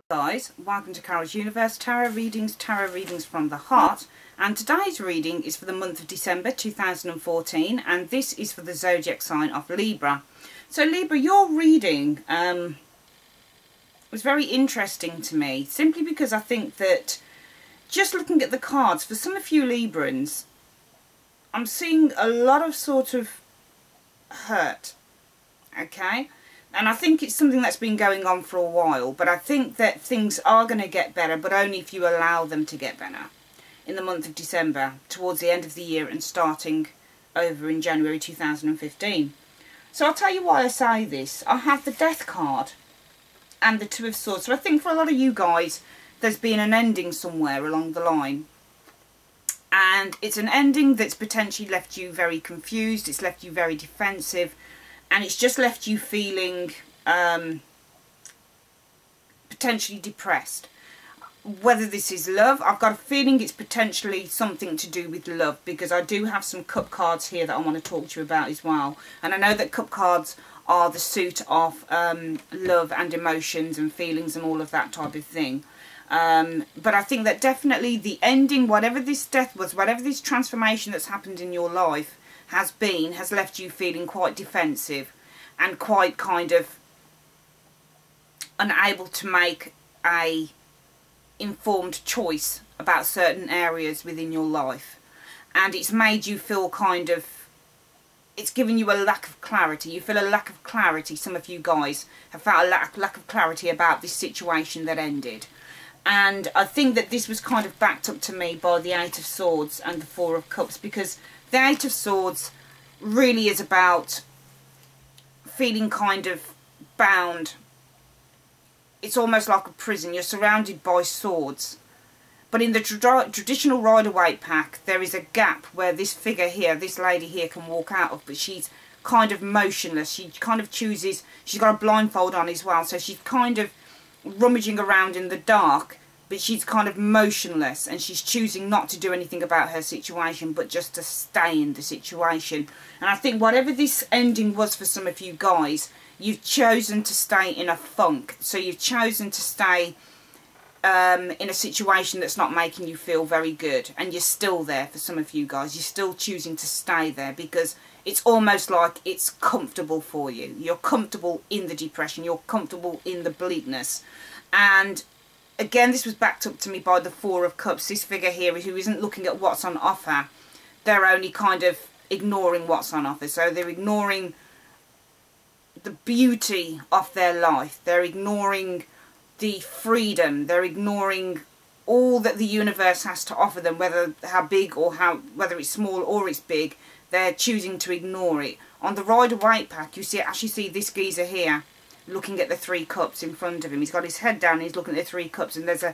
Guys, welcome to Carol's Universe Tarot Readings from the heart, and today's reading is for the month of December 2014, and this is for the zodiac sign of Libra. So Libra, your reading was very interesting to me, simply because I think that just looking at the cards, for some of you Librans, I'm seeing a lot of sort of hurt, okay? And I think it's something that's been going on for a while, but I think that things are going to get better, but only if you allow them to get better in the month of December, towards the end of the year and starting over in January 2015. So I'll tell you why I say this. I have the Death card and the Two of Swords. So I think for a lot of you guys, there's been an ending somewhere along the line. And it's an ending that's potentially left you very confused, it's left you very defensive, and it's just left you feeling potentially depressed. Whether this is love, I've got a feeling it's potentially something to do with love, because I do have some cup cards here that I want to talk to you about as well. And I know that cup cards are the suit of love and emotions and feelings and all of that type of thing. But I think that definitely the ending, whatever this death was, whatever this transformation that's happened in your life has left you feeling quite defensive and quite kind of unable to make a informed choice about certain areas within your life. And it's made you feel kind of, it's given you a lack of clarity. You feel a lack of clarity. Some of you guys have felt a lack of clarity about this situation that ended. And I think that this was kind of backed up to me by the Eight of Swords and the Four of Cups, because the Eight of Swords really is about feeling kind of bound. It's almost like a prison. You're surrounded by swords. But in the traditional Rider-Waite pack, there is a gap where this figure here, this lady here, can walk out of, but she's kind of motionless. She kind of chooses, she's got a blindfold on as well, so she's kind of rummaging around in the dark, but she's kind of motionless, and she's choosing not to do anything about her situation, but just to stay in the situation. And I think whatever this ending was for some of you guys, you've chosen to stay in a funk. So you've chosen to stay in a situation that's not making you feel very good, and you're still there. For some of you guys, you're still choosing to stay there because it's almost like it's comfortable for you. You're comfortable in the depression, you're comfortable in the bleakness. And again, this was backed up to me by the Four of Cups. This figure here, who isn't looking at what's on offer, they're only kind of ignoring what's on offer. So they're ignoring the beauty of their life, they're ignoring the freedom, they're ignoring all that the universe has to offer them, whether how big or whether it's small or it's big. They're choosing to ignore it. On the Rider-Waite pack, you actually see this geezer here looking at the Three Cups in front of him. He's got his head down and he's looking at the Three Cups, and there's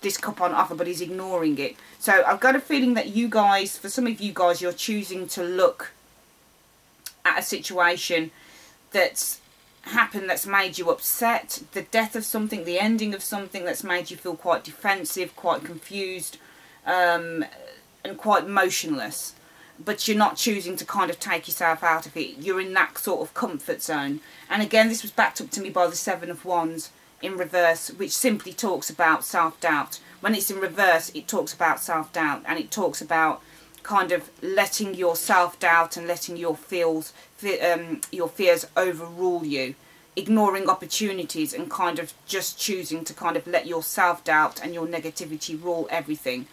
this cup on offer, but he's ignoring it. So I've got a feeling that you guys, for some of you guys, you're choosing to look at a situation that's happened that's made you upset, the death of something, the ending of something that's made you feel quite defensive, quite confused, and quite motionless. But you're not choosing to kind of take yourself out of it. You're in that sort of comfort zone. And again, this was backed up to me by the Seven of Wands in reverse, which simply talks about self-doubt. When it's in reverse, it talks about self-doubt, and it talks about kind of letting your self-doubt and letting your fears overrule you, ignoring opportunities and kind of just choosing to kind of let your self-doubt and your negativity rule everything.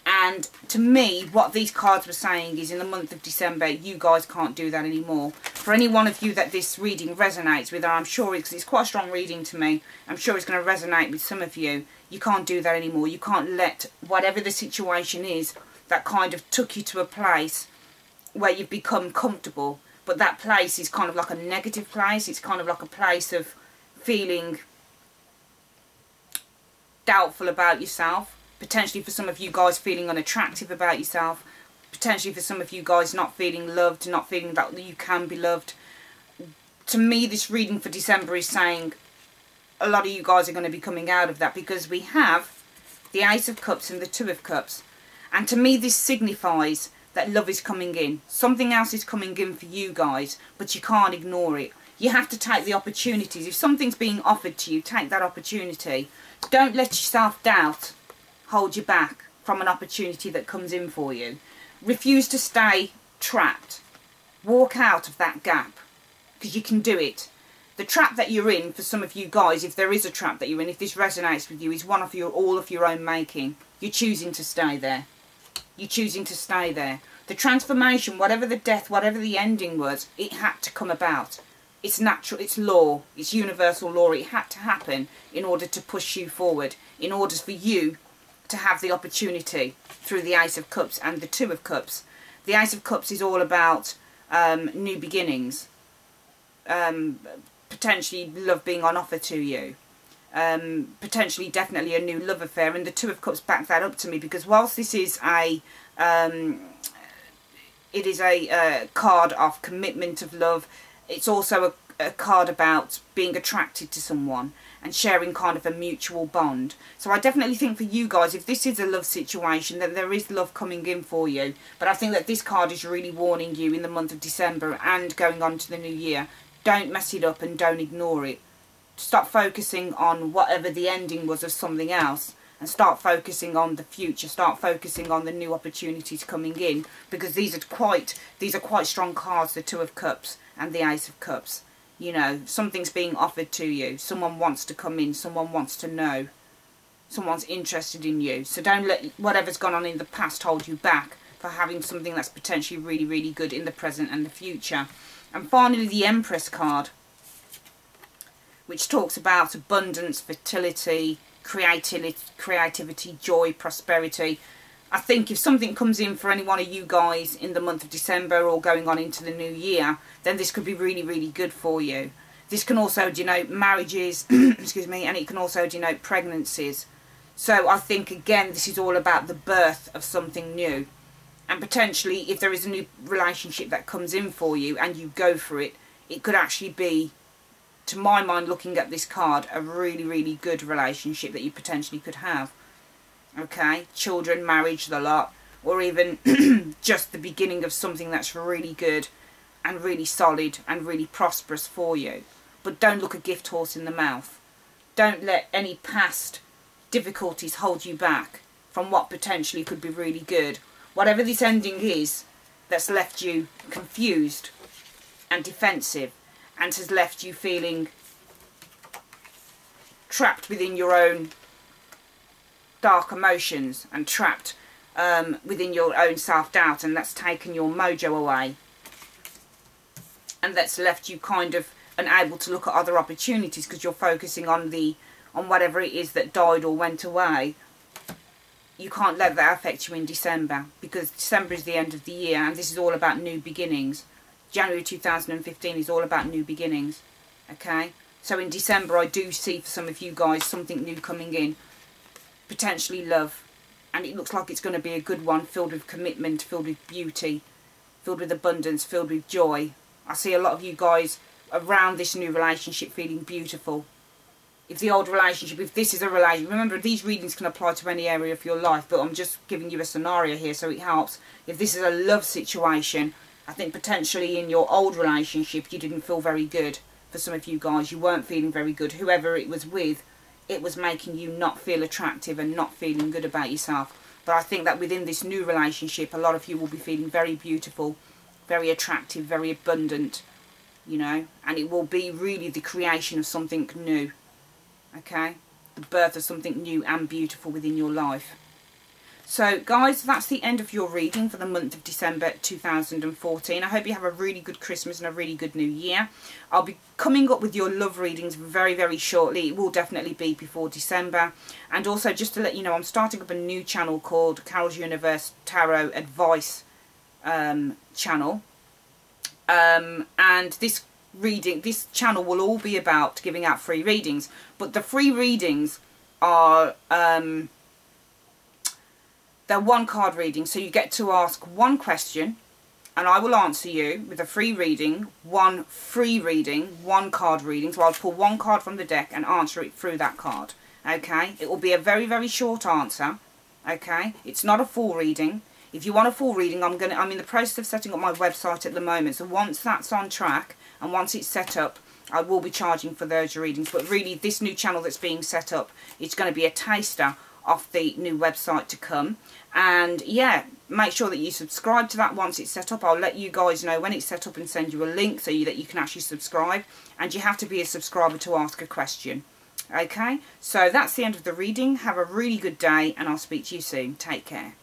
And to me, what these cards were saying is, in the month of December, you guys can't do that anymore. For any one of you that this reading resonates with, and I'm sure it's quite a strong reading to me, I'm sure it's going to resonate with some of you, you can't do that anymore. You can't let whatever the situation is that kind of took you to a place where you've become comfortable. But that place is kind of like a negative place. It's kind of like a place of feeling doubtful about yourself. Potentially for some of you guys feeling unattractive about yourself. Potentially for some of you guys not feeling loved, not feeling that you can be loved. To me, this reading for December is saying a lot of you guys are going to be coming out of that, because we have the Ace of Cups and the Two of Cups. And to me, this signifies that love is coming in. Something else is coming in for you guys, but you can't ignore it. You have to take the opportunities. If something's being offered to you, take that opportunity. Don't let your self-doubt hold you back from an opportunity that comes in for you. Refuse to stay trapped. Walk out of that gap, because you can do it. The trap that you're in, for some of you guys, if there is a trap that you're in, if this resonates with you, is all of your own making. You're choosing to stay there. You're choosing to stay there. The transformation, whatever the death, whatever the ending was, it had to come about. It's natural, it's law, it's universal law. It had to happen in order to push you forward, in order for you to have the opportunity through the Ace of Cups and the Two of Cups. The Ace of Cups is all about new beginnings, potentially love being on offer to you, potentially definitely a new love affair, and the Two of Cups back that up to me, because whilst this is a it is a card of commitment, of love, it's also a card about being attracted to someone and sharing kind of a mutual bond. So I definitely think for you guys, if this is a love situation, then there is love coming in for you. But I think that this card is really warning you in the month of December and going on to the new year. Don't mess it up and don't ignore it. Stop focusing on whatever the ending was of something else and start focusing on the future. Start focusing on the new opportunities coming in, because these are quite strong cards, the Two of Cups and the Ace of Cups. You know, something's being offered to you. Someone wants to come in. Someone wants to know. Someone's interested in you. So don't let whatever's gone on in the past hold you back for having something that's potentially really, really good in the present and the future. And finally, the Empress card, which talks about abundance, fertility, creativity, joy, prosperity. I think if something comes in for any one of you guys in the month of December or going on into the new year, then this could be really, really good for you. This can also denote marriages, excuse me, and it can also denote pregnancies. So I think, again, this is all about the birth of something new. And potentially, if there is a new relationship that comes in for you and you go for it, it could actually be, to my mind, looking at this card, a really, really good relationship that you potentially could have. Okay, children, marriage, the lot, or even just the beginning of something that's really good and really solid and really prosperous for you. But don't look a gift horse in the mouth. Don't let any past difficulties hold you back from what potentially could be really good. Whatever this ending is that's left you confused and defensive and has left you feeling trapped within your own dark emotions and trapped within your own self-doubt, and that's taken your mojo away, and that's left you kind of unable to look at other opportunities because you're focusing on whatever it is that died or went away. You can't let that affect you in December, because December is the end of the year and this is all about new beginnings. January 2015 is all about new beginnings. Okay, so in December I do see for some of you guys something new coming in, potentially love, and it looks like it's going to be a good one, filled with commitment, filled with beauty, filled with abundance, filled with joy. I see a lot of you guys around this new relationship feeling beautiful. If the old relationship, if this is a relationship, remember these readings can apply to any area of your life, but I'm just giving you a scenario here so it helps. If this is a love situation, I think potentially in your old relationship you didn't feel very good. For some of you guys, you weren't feeling very good. Whoever it was with, it was making you not feel attractive and not feeling good about yourself. But I think that within this new relationship, a lot of you will be feeling very beautiful, very attractive, very abundant, you know, and it will be really the creation of something new. Okay, the birth of something new and beautiful within your life. So guys, that's the end of your reading for the month of December 2014. I hope you have a really good Christmas and a really good New Year. I'll be coming up with your love readings very, very shortly. It will definitely be before December. And also, just to let you know, I'm starting up a new channel called Carol's Universe Tarot Advice channel. And this channel will all be about giving out free readings. But the free readings are... they're one card readings, so you get to ask one question and I will answer you with a free reading, one card reading. So I'll pull one card from the deck and answer it through that card. Okay, it will be a very, very short answer. Okay, it's not a full reading. If you want a full reading, I'm in the process of setting up my website at the moment. So once that's on track and once it's set up, I will be charging for those readings. But really, this new channel that's being set up, it's going to be a taster of the new website to come. And yeah, make sure that you subscribe to that once it's set up. I'll let you guys know when it's set up and send you a link so that you can actually subscribe. And you have to be a subscriber to ask a question. Okay, so that's the end of the reading. Have a really good day, and I'll speak to you soon. Take care.